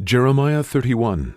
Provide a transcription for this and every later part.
Jeremiah 31.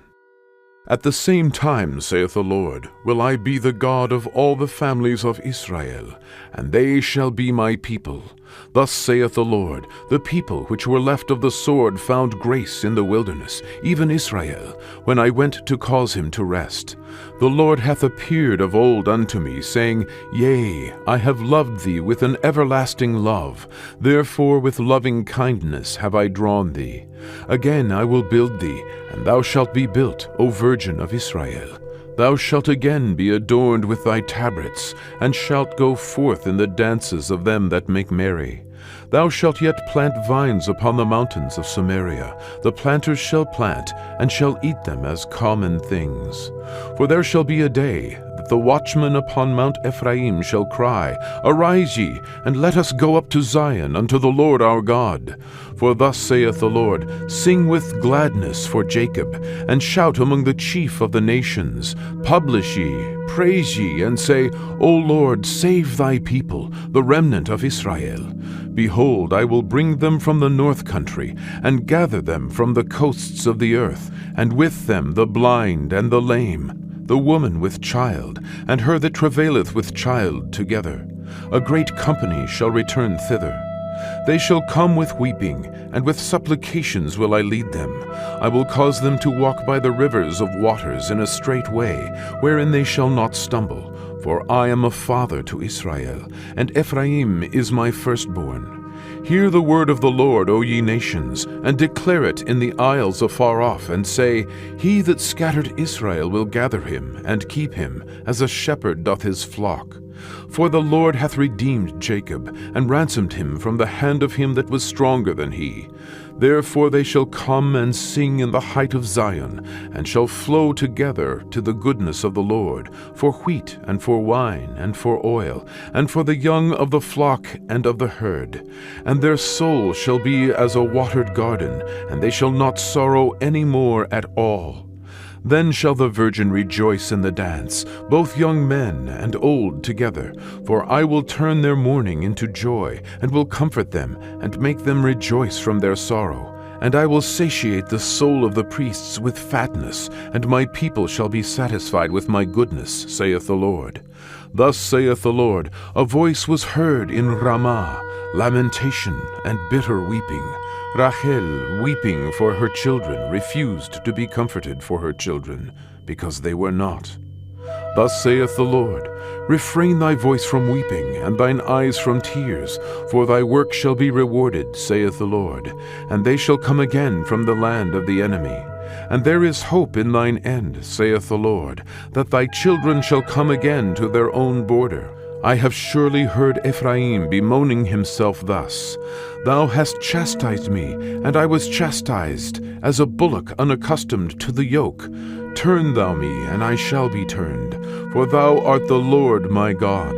At the same time, saith the Lord, will I be the God of all the families of Israel, and they shall be my people. Thus saith the Lord, the people which were left of the sword found grace in the wilderness, even Israel, when I went to cause him to rest. The Lord hath appeared of old unto me, saying, Yea, I have loved thee with an everlasting love, therefore with loving kindness have I drawn thee. Again I will build thee, and thou shalt be built, O Virgin of Israel. Thou shalt again be adorned with thy tabrets, and shalt go forth in the dances of them that make merry. Thou shalt yet plant vines upon the mountains of Samaria. The planters shall plant, and shall eat them as common things. For there shall be a day that the watchmen upon Mount Ephraim shall cry, Arise ye, and let us go up to Zion, unto the Lord our God. For thus saith the Lord, Sing with gladness for Jacob, and shout among the chief of the nations. Publish ye, praise ye, and say, O Lord, save thy people, the remnant of Israel. Behold, I will bring them from the north country, and gather them from the coasts of the earth, and with them the blind and the lame, the woman with child, and her that travaileth with child together. A great company shall return thither. They shall come with weeping, and with supplications will I lead them. I will cause them to walk by the rivers of waters in a straight way, wherein they shall not stumble. For I am a father to Israel, and Ephraim is my firstborn. Hear the word of the Lord, O ye nations, and declare it in the isles afar off, and say, He that scattered Israel will gather him, and keep him, as a shepherd doth his flock. For the Lord hath redeemed Jacob, and ransomed him from the hand of him that was stronger than he. Therefore they shall come and sing in the height of Zion, and shall flow together to the goodness of the Lord, for wheat, and for wine, and for oil, and for the young of the flock and of the herd. And their soul shall be as a watered garden, and they shall not sorrow any more at all. Then shall the virgin rejoice in the dance, both young men and old together. For I will turn their mourning into joy, and will comfort them, and make them rejoice from their sorrow. And I will satiate the soul of the priests with fatness, and my people shall be satisfied with my goodness, saith the Lord. Thus saith the Lord, a voice was heard in Ramah, lamentation and bitter weeping. Rachel, weeping for her children, refused to be comforted for her children, because they were not. Thus saith the Lord, Refrain thy voice from weeping, and thine eyes from tears, for thy work shall be rewarded, saith the Lord, and they shall come again from the land of the enemy. And there is hope in thine end, saith the Lord, that thy children shall come again to their own border. I have surely heard Ephraim bemoaning himself thus, Thou hast chastised me, and I was chastised, as a bullock unaccustomed to the yoke. Turn thou me, and I shall be turned, for thou art the Lord my God.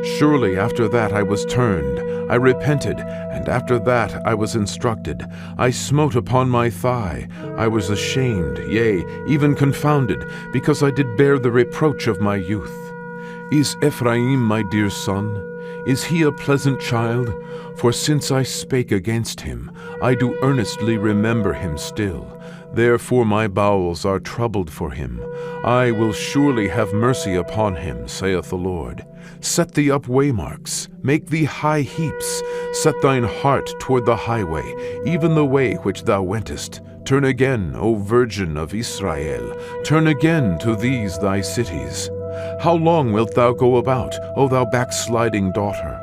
Surely after that I was turned, I repented, and after that I was instructed. I smote upon my thigh, I was ashamed, yea, even confounded, because I did bear the reproach of my youth. Is Ephraim my dear son? Is he a pleasant child? For since I spake against him, I do earnestly remember him still. Therefore my bowels are troubled for him. I will surely have mercy upon him, saith the Lord. Set thee up waymarks, make thee high heaps. Set thine heart toward the highway, even the way which thou wentest. Turn again, O Virgin of Israel, turn again to these thy cities. How long wilt thou go about, O thou backsliding daughter?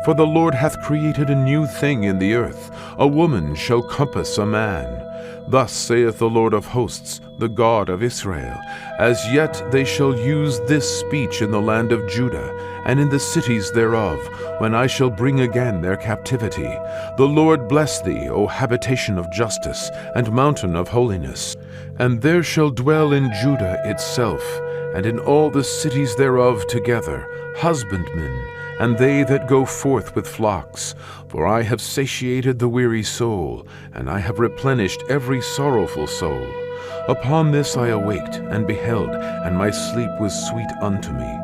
For the Lord hath created a new thing in the earth. A woman shall compass a man. Thus saith the Lord of hosts, the God of Israel, As yet they shall use this speech in the land of Judah, and in the cities thereof, when I shall bring again their captivity. The Lord bless thee, O habitation of justice, and mountain of holiness. And there shall dwell in Judah itself, and in all the cities thereof together, husbandmen, and they that go forth with flocks. For I have satiated the weary soul, and I have replenished every sorrowful soul. Upon this I awaked, and beheld, and my sleep was sweet unto me.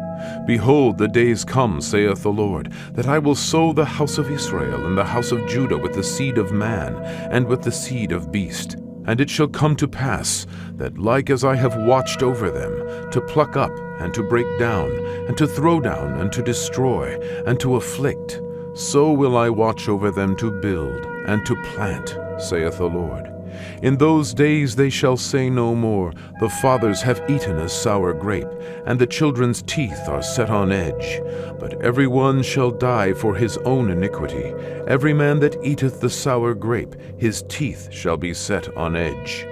Behold, the days come, saith the Lord, that I will sow the house of Israel and the house of Judah with the seed of man, and with the seed of beast. And it shall come to pass, that like as I have watched over them, to pluck up, and to break down, and to throw down, and to destroy, and to afflict, so will I watch over them to build, and to plant, saith the Lord. In those days they shall say no more, The fathers have eaten a sour grape, and the children's teeth are set on edge. But every one shall die for his own iniquity. Every man that eateth the sour grape, his teeth shall be set on edge.